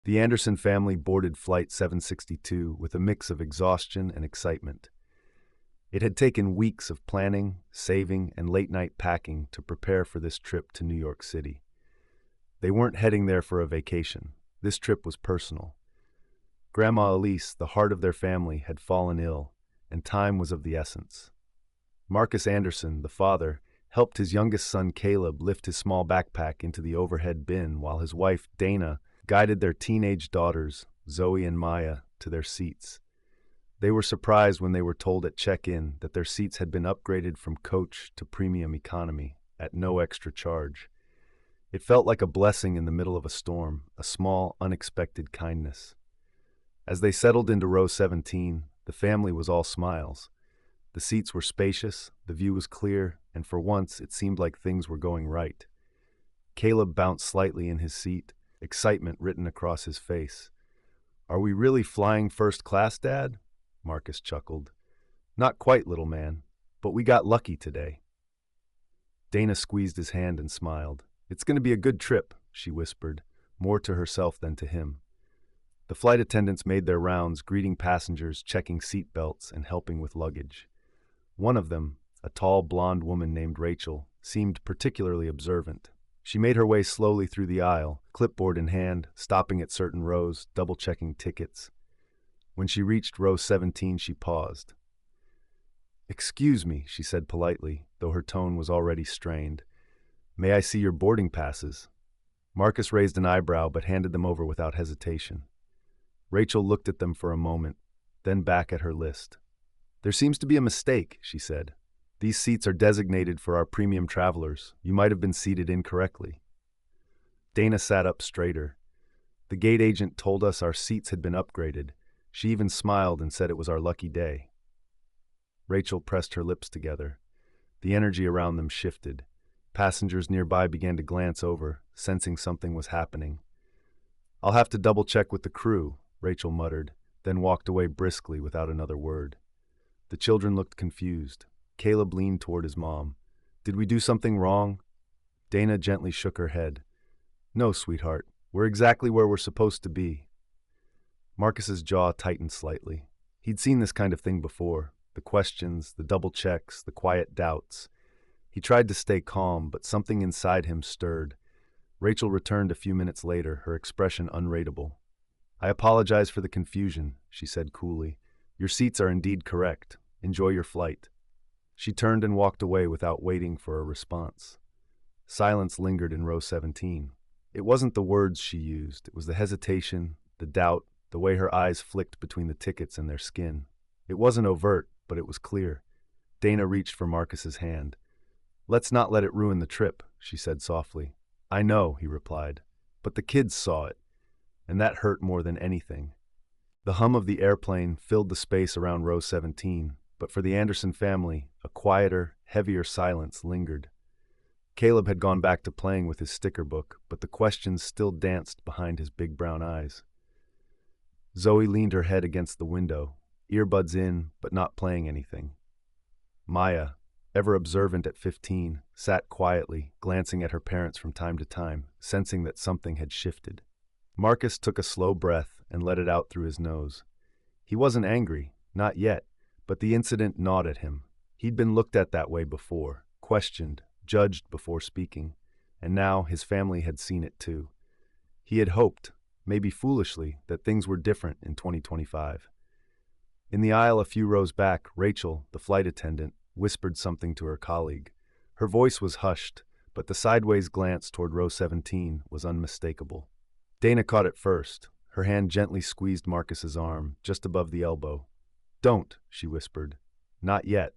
The Anderson family boarded Flight 762 with a mix of exhaustion and excitement. It had taken weeks of planning, saving, and late-night packing to prepare for this trip to New York City. They weren't heading there for a vacation. This trip was personal. Grandma Elise, the heart of their family, had fallen ill, and time was of the essence. Marcus Anderson, the father, helped his youngest son Caleb lift his small backpack into the overhead bin while his wife, Dana, guided their teenage daughters, Zoe and Maya, to their seats. They were surprised when they were told at check-in that their seats had been upgraded from coach to premium economy at no extra charge. It felt like a blessing in the middle of a storm, a small, unexpected kindness. As they settled into row 17, the family was all smiles. The seats were spacious, the view was clear, and for once it seemed like things were going right. Caleb bounced slightly in his seat, excitement written across his face. "Are we really flying first class, Dad?" Marcus chuckled. "Not quite, little man, but we got lucky today." Dana squeezed his hand and smiled. "It's going to be a good trip," she whispered, more to herself than to him. The flight attendants made their rounds, greeting passengers, checking seat belts, and helping with luggage. One of them, a tall, blonde woman named Rachel, seemed particularly observant. She made her way slowly through the aisle, clipboard in hand, stopping at certain rows, double-checking tickets. When she reached row 17, she paused. "Excuse me," she said politely, though her tone was already strained. "May I see your boarding passes?" Marcus raised an eyebrow but handed them over without hesitation. Rachel looked at them for a moment, then back at her list. "There seems to be a mistake," she said. "These seats are designated for our premium travelers. You might have been seated incorrectly." Dana sat up straighter. "The gate agent told us our seats had been upgraded. She even smiled and said it was our lucky day." Rachel pressed her lips together. The energy around them shifted. Passengers nearby began to glance over, sensing something was happening. "I'll have to double-check with the crew," Rachel muttered, then walked away briskly without another word. The children looked confused. Caleb leaned toward his mom. "Did we do something wrong?" Dana gently shook her head. "No, sweetheart. We're exactly where we're supposed to be." Marcus's jaw tightened slightly. He'd seen this kind of thing before. The questions, the double checks, the quiet doubts. He tried to stay calm, but something inside him stirred. Rachel returned a few minutes later, her expression unreadable. "I apologize for the confusion," she said coolly. "Your seats are indeed correct. Enjoy your flight." She turned and walked away without waiting for a response. Silence lingered in row 17. It wasn't the words she used, it was the hesitation, the doubt, the way her eyes flicked between the tickets and their skin. It wasn't overt, but it was clear. Dana reached for Marcus's hand. "Let's not let it ruin the trip," she said softly. "I know," he replied, "but the kids saw it, and that hurt more than anything." The hum of the airplane filled the space around row 17, but for the Anderson family, a quieter, heavier silence lingered. Caleb had gone back to playing with his sticker book, but the questions still danced behind his big brown eyes. Zoe leaned her head against the window, earbuds in, but not playing anything. Maya, ever observant at 15, sat quietly, glancing at her parents from time to time, sensing that something had shifted. Marcus took a slow breath and let it out through his nose. He wasn't angry, not yet, but the incident gnawed at him. He'd been looked at that way before, questioned, judged before speaking, and now his family had seen it too. He had hoped, maybe foolishly, that things were different in 2025. In the aisle a few rows back, Rachel, the flight attendant, whispered something to her colleague. Her voice was hushed, but the sideways glance toward row 17 was unmistakable. Dana caught it first. Her hand gently squeezed Marcus's arm, just above the elbow. "Don't," she whispered. "Not yet."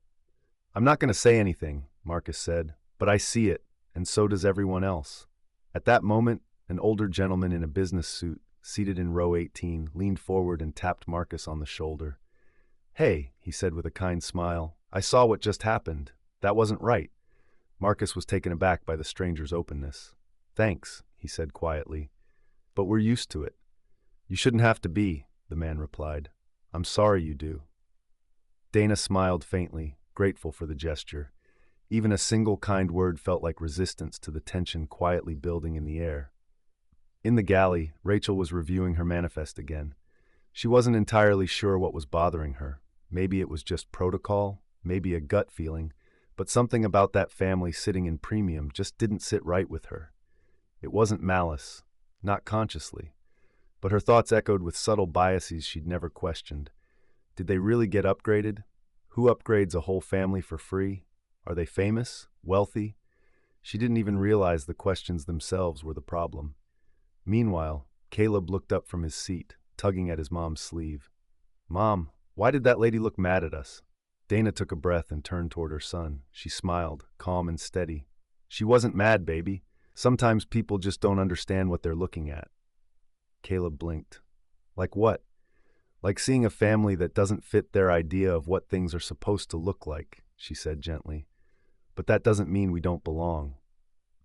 "I'm not going to say anything," Marcus said, "but I see it, and so does everyone else." At that moment, an older gentleman in a business suit, seated in row 18, leaned forward and tapped Marcus on the shoulder. "Hey," he said with a kind smile, "I saw what just happened. That wasn't right." Marcus was taken aback by the stranger's openness. "Thanks," he said quietly, "but we're used to it." "You shouldn't have to be," the man replied. "I'm sorry you do." Dana smiled faintly, grateful for the gesture. Even a single kind word felt like resistance to the tension quietly building in the air. In the galley, Rachel was reviewing her manifest again. She wasn't entirely sure what was bothering her. Maybe it was just protocol, maybe a gut feeling, but something about that family sitting in premium just didn't sit right with her. It wasn't malice, not consciously, but her thoughts echoed with subtle biases she'd never questioned. Did they really get upgraded? Who upgrades a whole family for free? Are they famous? Wealthy? She didn't even realize the questions themselves were the problem. Meanwhile, Caleb looked up from his seat, tugging at his mom's sleeve. "Mom, why did that lady look mad at us?" Dana took a breath and turned toward her son. She smiled, calm and steady. "She wasn't mad, baby. Sometimes people just don't understand what they're looking at." Caleb blinked. "Like what?" "Like seeing a family that doesn't fit their idea of what things are supposed to look like," she said gently. "But that doesn't mean we don't belong."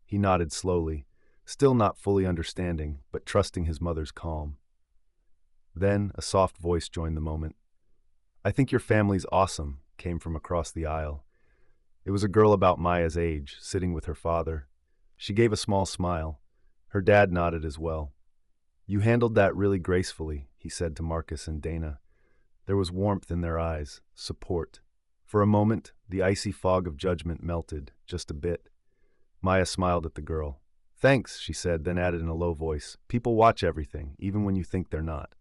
He nodded slowly, still not fully understanding, but trusting his mother's calm. Then a soft voice joined the moment. "I think your family's awesome," came from across the aisle. It was a girl about Maya's age, sitting with her father. She gave a small smile. Her dad nodded as well. "You handled that really gracefully," he said to Marcus and Dana. There was warmth in their eyes, support. For a moment, the icy fog of judgment melted, just a bit. Maya smiled at the girl. "Thanks," she said, then added in a low voice, "People watch everything, even when you think they're not."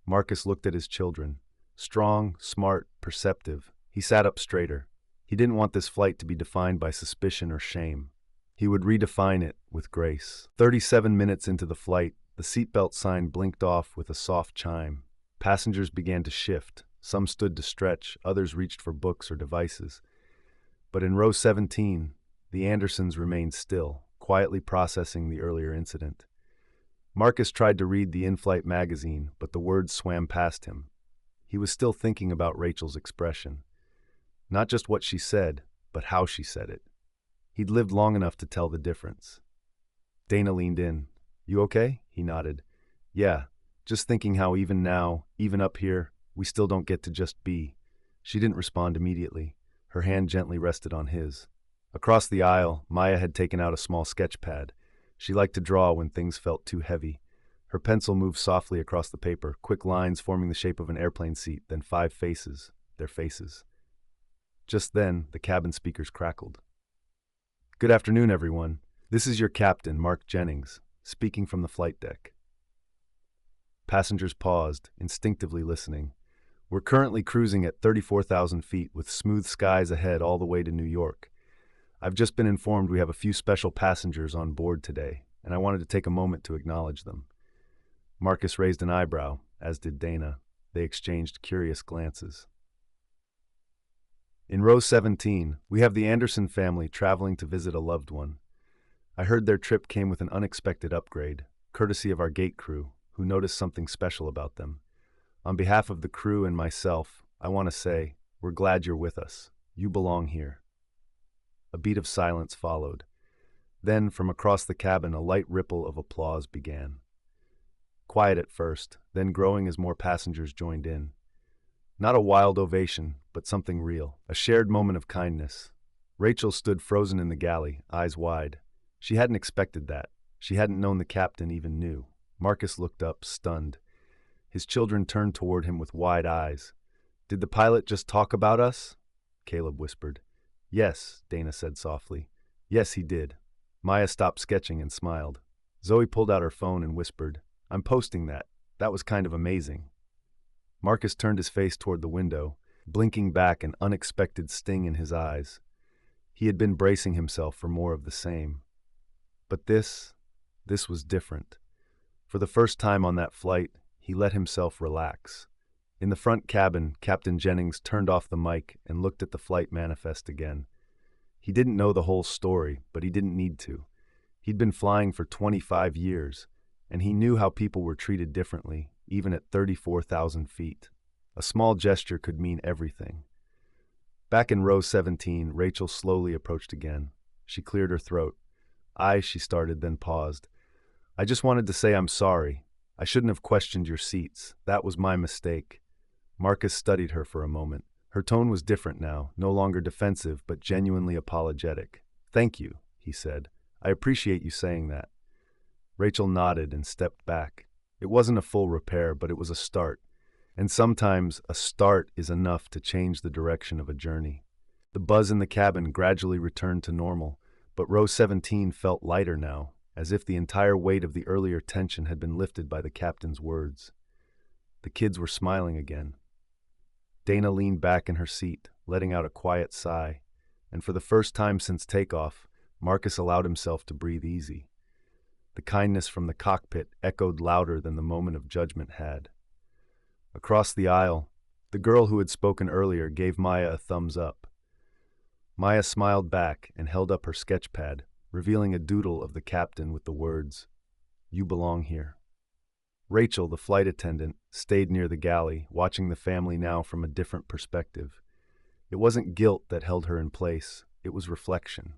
Marcus looked at his children. Strong, smart, perceptive. He sat up straighter. He didn't want this flight to be defined by suspicion or shame. He would redefine it with grace. 37 minutes into the flight, the seatbelt sign blinked off with a soft chime. Passengers began to shift. Some stood to stretch, others reached for books or devices. But in row 17, the Andersons remained still, quietly processing the earlier incident. Marcus tried to read the in-flight magazine, but the words swam past him. He was still thinking about Rachel's expression. Not just what she said, but how she said it. He'd lived long enough to tell the difference. Dana leaned in. "You okay?" He nodded. "Yeah, just thinking how even now, even up here, we still don't get to just be." She didn't respond immediately. Her hand gently rested on his. Across the aisle, Maya had taken out a small sketch pad. She liked to draw when things felt too heavy. Her pencil moved softly across the paper, quick lines forming the shape of an airplane seat, then 5 faces, their faces. Just then, the cabin speakers crackled. "Good afternoon, everyone. This is your captain, Mark Jennings, speaking from the flight deck." Passengers paused, instinctively listening. "We're currently cruising at 34,000 feet with smooth skies ahead all the way to New York. I've just been informed we have a few special passengers on board today, and I wanted to take a moment to acknowledge them." Marcus raised an eyebrow, as did Dana. They exchanged curious glances. In row 17, we have the Anderson family traveling to visit a loved one. I heard their trip came with an unexpected upgrade, courtesy of our gate crew, who noticed something special about them. On behalf of the crew and myself, I want to say, we're glad you're with us. You belong here. A beat of silence followed. Then, from across the cabin, a light ripple of applause began. Quiet at first, then growing as more passengers joined in. Not a wild ovation, but something real, a shared moment of kindness. Rachel stood frozen in the galley, eyes wide. She hadn't expected that. She hadn't known the captain even knew. Marcus looked up, stunned. His children turned toward him with wide eyes. "Did the pilot just talk about us?" Caleb whispered. "Yes," Dana said softly. "Yes, he did." Maya stopped sketching and smiled. Zoe pulled out her phone and whispered, "I'm posting that. That was kind of amazing." Marcus turned his face toward the window, blinking back, an unexpected sting in his eyes. He had been bracing himself for more of the same. But this was different. For the first time on that flight, he let himself relax. In the front cabin, Captain Jennings turned off the mic and looked at the flight manifest again. He didn't know the whole story, but he didn't need to. He'd been flying for 25 years, and he knew how people were treated differently, even at 34,000 feet. A small gesture could mean everything. Back in row 17, Rachel slowly approached again. She cleared her throat. She started, then paused. "I just wanted to say I'm sorry. I shouldn't have questioned your seats. That was my mistake." Marcus studied her for a moment. Her tone was different now, no longer defensive, but genuinely apologetic. "Thank you," he said. "I appreciate you saying that." Rachel nodded and stepped back. It wasn't a full repair, but it was a start. And sometimes a start is enough to change the direction of a journey. The buzz in the cabin gradually returned to normal, but row 17 felt lighter now, as if the entire weight of the earlier tension had been lifted by the captain's words. The kids were smiling again. Dana leaned back in her seat, letting out a quiet sigh, and for the first time since takeoff, Marcus allowed himself to breathe easy. The kindness from the cockpit echoed louder than the moment of judgment had. Across the aisle, the girl who had spoken earlier gave Maya a thumbs up. Maya smiled back and held up her sketch pad, revealing a doodle of the captain with the words, "You belong here." Rachel, the flight attendant, stayed near the galley, watching the family now from a different perspective. It wasn't guilt that held her in place, it was reflection.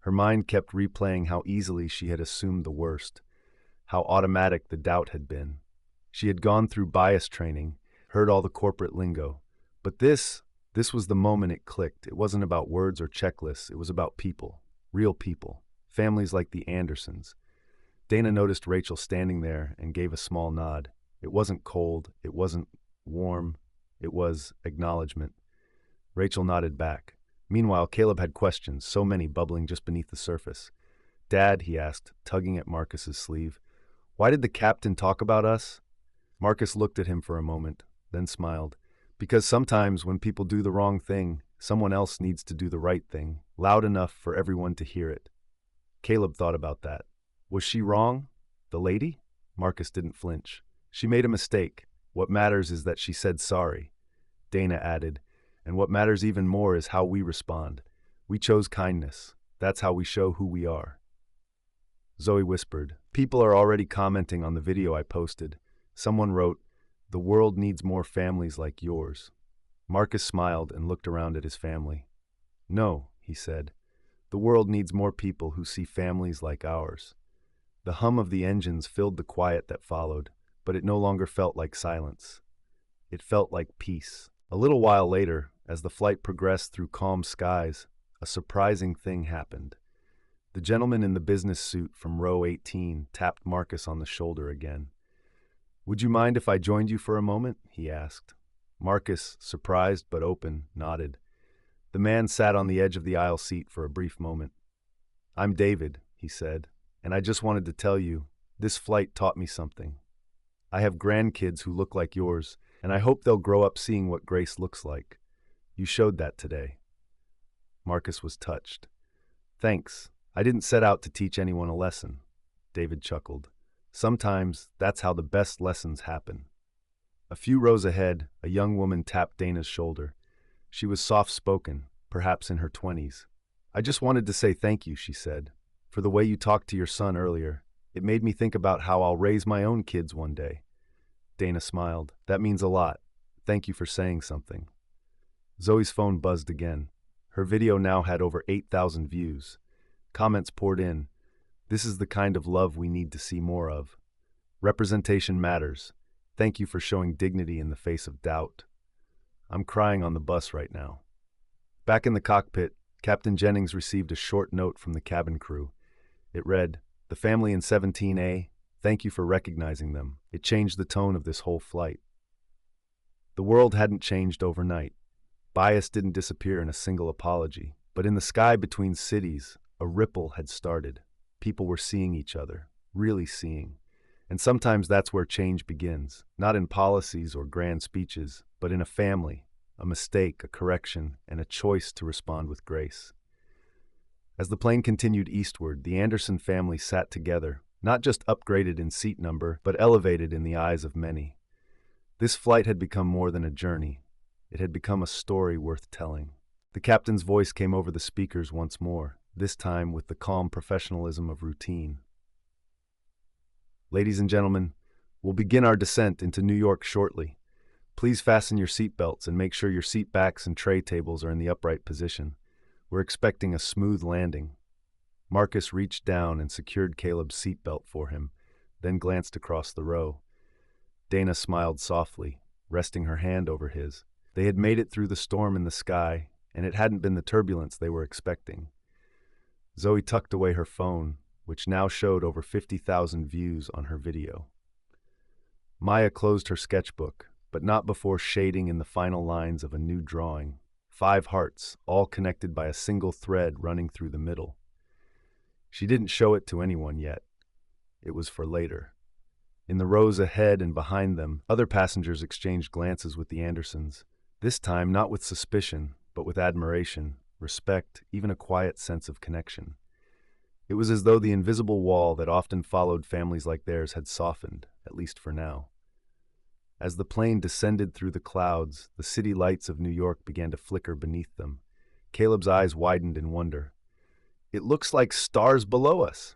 Her mind kept replaying how easily she had assumed the worst, how automatic the doubt had been. She had gone through bias training, heard all the corporate lingo, but this was the moment it clicked. It wasn't about words or checklists, it was about people, real people, families like the Andersons. Dana noticed Rachel standing there and gave a small nod. It wasn't cold, it wasn't warm, it was acknowledgement. Rachel nodded back. Meanwhile, Caleb had questions, so many bubbling just beneath the surface. "Dad," he asked, tugging at Marcus's sleeve, "why did the captain talk about us?" Marcus looked at him for a moment, then smiled. "Because sometimes when people do the wrong thing, someone else needs to do the right thing, loud enough for everyone to hear it." Caleb thought about that. Was she wrong? The lady? Marcus didn't flinch. "She made a mistake. What matters is that she said sorry." Dana added, "And what matters even more is how we respond. We chose kindness. That's how we show who we are." Zoe whispered, "People are already commenting on the video I posted." Someone wrote, "The world needs more families like yours." Marcus smiled and looked around at his family. "No," he said, "the world needs more people who see families like ours." The hum of the engines filled the quiet that followed, but it no longer felt like silence. It felt like peace. A little while later, as the flight progressed through calm skies, a surprising thing happened. The gentleman in the business suit from row 18 tapped Marcus on the shoulder again. "Would you mind if I joined you for a moment?" he asked. Marcus, surprised but open, nodded. The man sat on the edge of the aisle seat for a brief moment. "I'm David," he said, "and I just wanted to tell you, this flight taught me something. I have grandkids who look like yours, and I hope they'll grow up seeing what grace looks like. You showed that today." Marcus was touched. "Thanks. I didn't set out to teach anyone a lesson." David chuckled. "Sometimes that's how the best lessons happen." A few rows ahead, a young woman tapped Dana's shoulder. She was soft-spoken, perhaps in her 20s. "I just wanted to say thank you," she said, "for the way you talked to your son earlier. It made me think about how I'll raise my own kids one day." Dana smiled. "That means a lot. Thank you for saying something." Zoe's phone buzzed again. Her video now had over 8,000 views. Comments poured in. "This is the kind of love we need to see more of. Representation matters. Thank you for showing dignity in the face of doubt. I'm crying on the bus right now." Back in the cockpit, Captain Jennings received a short note from the cabin crew. It read, "The family in 17A, thank you for recognizing them. It changed the tone of this whole flight." The world hadn't changed overnight. Bias didn't disappear in a single apology. But in the sky between cities, a ripple had started. People were seeing each other, really seeing. And sometimes that's where change begins, not in policies or grand speeches, but in a family, a mistake, a correction, and a choice to respond with grace. As the plane continued eastward, the Anderson family sat together, not just upgraded in seat number, but elevated in the eyes of many. This flight had become more than a journey. It had become a story worth telling. The captain's voice came over the speakers once more, this time with the calm professionalism of routine. "Ladies and gentlemen, we'll begin our descent into New York shortly. Please fasten your seatbelts and make sure your seat backs and tray tables are in the upright position. We're expecting a smooth landing." Marcus reached down and secured Caleb's seatbelt for him, then glanced across the row. Dana smiled softly, resting her hand over his. They had made it through the storm in the sky, and it hadn't been the turbulence they were expecting. Zoe tucked away her phone, which now showed over 50,000 views on her video. Maya closed her sketchbook, but not before shading in the final lines of a new drawing. 5 hearts, all connected by a single thread running through the middle. She didn't show it to anyone yet. It was for later. In the rows ahead and behind them, other passengers exchanged glances with the Andersons, this time not with suspicion, but with admiration, respect, even a quiet sense of connection. It was as though the invisible wall that often followed families like theirs had softened, at least for now. As the plane descended through the clouds, the city lights of New York began to flicker beneath them. Caleb's eyes widened in wonder. "It looks like stars below us."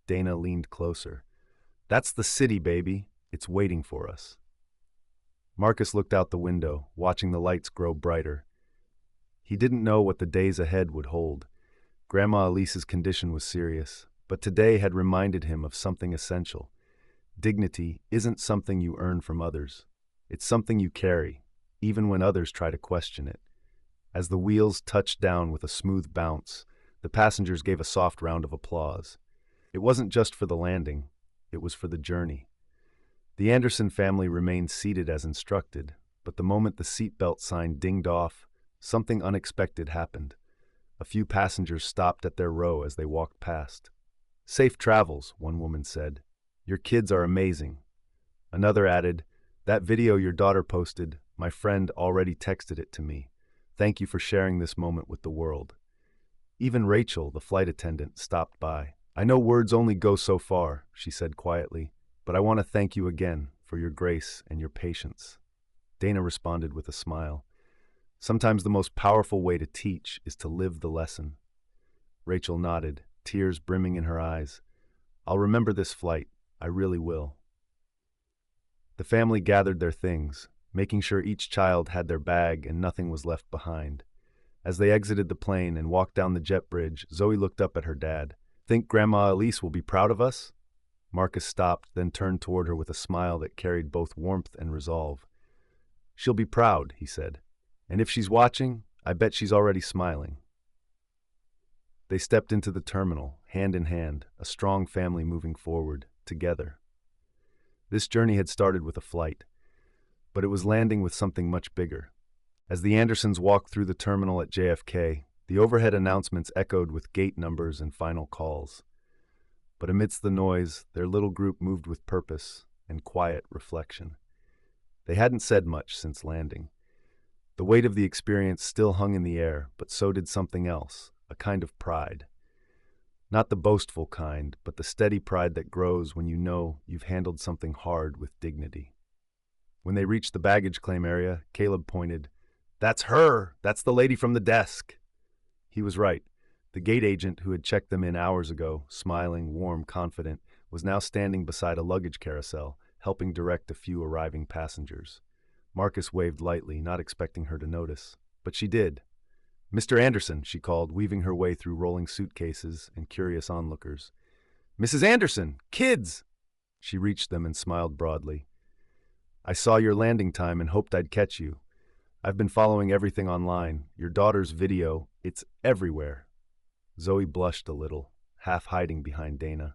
Dana leaned closer. "That's the city, baby. It's waiting for us." Marcus looked out the window, watching the lights grow brighter. He didn't know what the days ahead would hold. Grandma Elise's condition was serious, but today had reminded him of something essential. Dignity isn't something you earn from others. It's something you carry, even when others try to question it. As the wheels touched down with a smooth bounce, the passengers gave a soft round of applause. It wasn't just for the landing, it was for the journey. The Anderson family remained seated as instructed, but the moment the seatbelt sign dinged off, something unexpected happened. A few passengers stopped at their row as they walked past. "Safe travels," one woman said. "Your kids are amazing." Another added, "That video your daughter posted, my friend already texted it to me. Thank you for sharing this moment with the world." Even Rachel, the flight attendant, stopped by. "I know words only go so far," she said quietly, "but I want to thank you again for your grace and your patience." Dana responded with a smile. Sometimes the most powerful way to teach is to live the lesson. Rachel nodded, tears brimming in her eyes. "I'll remember this flight. I really will." The family gathered their things, making sure each child had their bag and nothing was left behind. As they exited the plane and walked down the jet bridge, Zoe looked up at her dad. "Think Grandma Elise will be proud of us?" Marcus stopped, then turned toward her with a smile that carried both warmth and resolve. "She'll be proud," he said. "And if she's watching, I bet she's already smiling." They stepped into the terminal, hand in hand, a strong family moving forward, together. This journey had started with a flight, but it was landing with something much bigger. As the Andersons walked through the terminal at JFK, the overhead announcements echoed with gate numbers and final calls. But amidst the noise, their little group moved with purpose and quiet reflection. They hadn't said much since landing. The weight of the experience still hung in the air, but so did something else, a kind of pride. Not the boastful kind, but the steady pride that grows when you know you've handled something hard with dignity. When they reached the baggage claim area, Caleb pointed, "That's her! That's the lady from the desk!" He was right. The gate agent who had checked them in hours ago, smiling, warm, confident, was now standing beside a luggage carousel, helping direct a few arriving passengers. Marcus waved lightly, not expecting her to notice. But she did. "Mr. Anderson," she called, weaving her way through rolling suitcases and curious onlookers. "Mrs. Anderson! Kids!" She reached them and smiled broadly. "I saw your landing time and hoped I'd catch you. I've been following everything online. Your daughter's video, it's everywhere." Zoe blushed a little, half hiding behind Dana.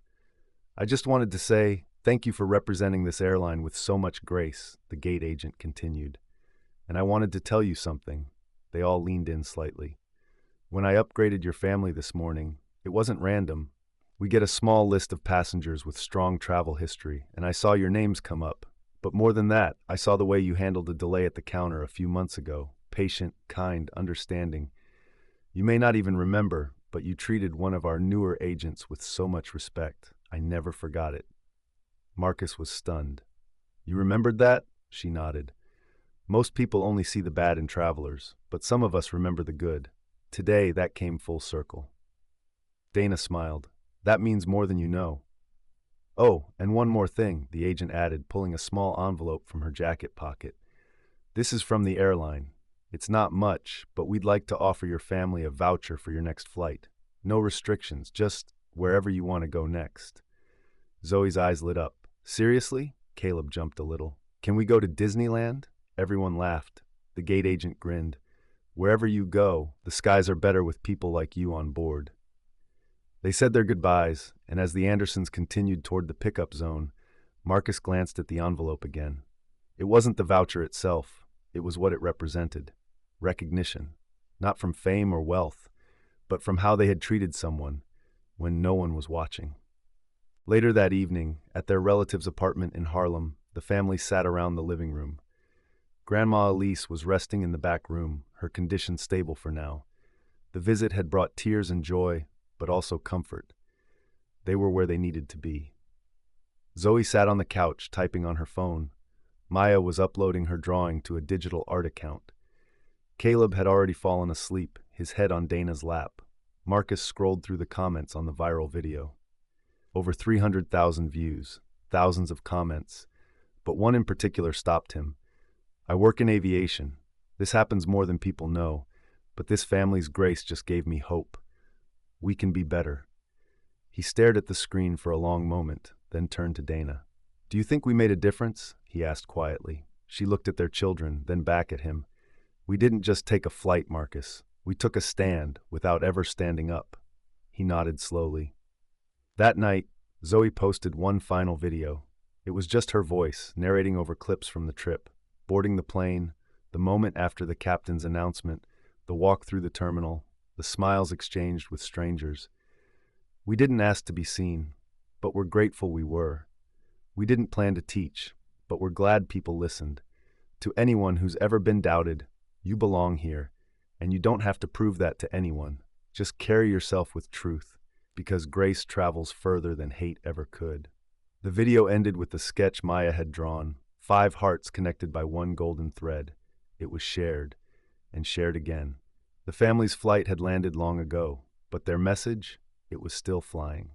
"I just wanted to say, thank you for representing this airline with so much grace," the gate agent continued. "And I wanted to tell you something." They all leaned in slightly. "When I upgraded your family this morning, it wasn't random. We get a small list of passengers with strong travel history, and I saw your names come up. But more than that, I saw the way you handled a delay at the counter a few months ago. Patient, kind, understanding. You may not even remember, but you treated one of our newer agents with so much respect. I never forgot it." Marcus was stunned. "You remembered that?" She nodded. "Most people only see the bad in travelers, but some of us remember the good. Today, that came full circle." Dana smiled. "That means more than you know." "Oh, and one more thing," the agent added, pulling a small envelope from her jacket pocket. "This is from the airline. It's not much, but we'd like to offer your family a voucher for your next flight. No restrictions, just wherever you want to go next." Zoe's eyes lit up. "Seriously?" Caleb jumped a little. "Can we go to Disneyland?" Everyone laughed. The gate agent grinned. "Wherever you go, the skies are better with people like you on board." They said their goodbyes, and as the Andersons continued toward the pickup zone, Marcus glanced at the envelope again. It wasn't the voucher itself, it was what it represented. Recognition. Not from fame or wealth, but from how they had treated someone when no one was watching. Later that evening, at their relative's apartment in Harlem, the family sat around the living room. Grandma Elise was resting in the back room, her condition stable for now. The visit had brought tears and joy, but also comfort. They were where they needed to be. Zoe sat on the couch, typing on her phone. Maya was uploading her drawing to a digital art account. Caleb had already fallen asleep, his head on Dana's lap. Marcus scrolled through the comments on the viral video. Over 300,000 views, thousands of comments, but one in particular stopped him. "I work in aviation. This happens more than people know, but this family's grace just gave me hope. We can be better." He stared at the screen for a long moment, then turned to Dana. "Do you think we made a difference?" he asked quietly. She looked at their children, then back at him. "We didn't just take a flight, Marcus. We took a stand without ever standing up." He nodded slowly. That night, Zoe posted one final video. It was just her voice, narrating over clips from the trip, boarding the plane, the moment after the captain's announcement, the walk through the terminal, the smiles exchanged with strangers. "We didn't ask to be seen, but we're grateful we were. We didn't plan to teach, but we're glad people listened. To anyone who's ever been doubted, you belong here, and you don't have to prove that to anyone. Just carry yourself with truth, because grace travels further than hate ever could." The video ended with the sketch Maya had drawn, 5 hearts connected by one golden thread. It was shared, and shared again. The family's flight had landed long ago, but their message, it was still flying.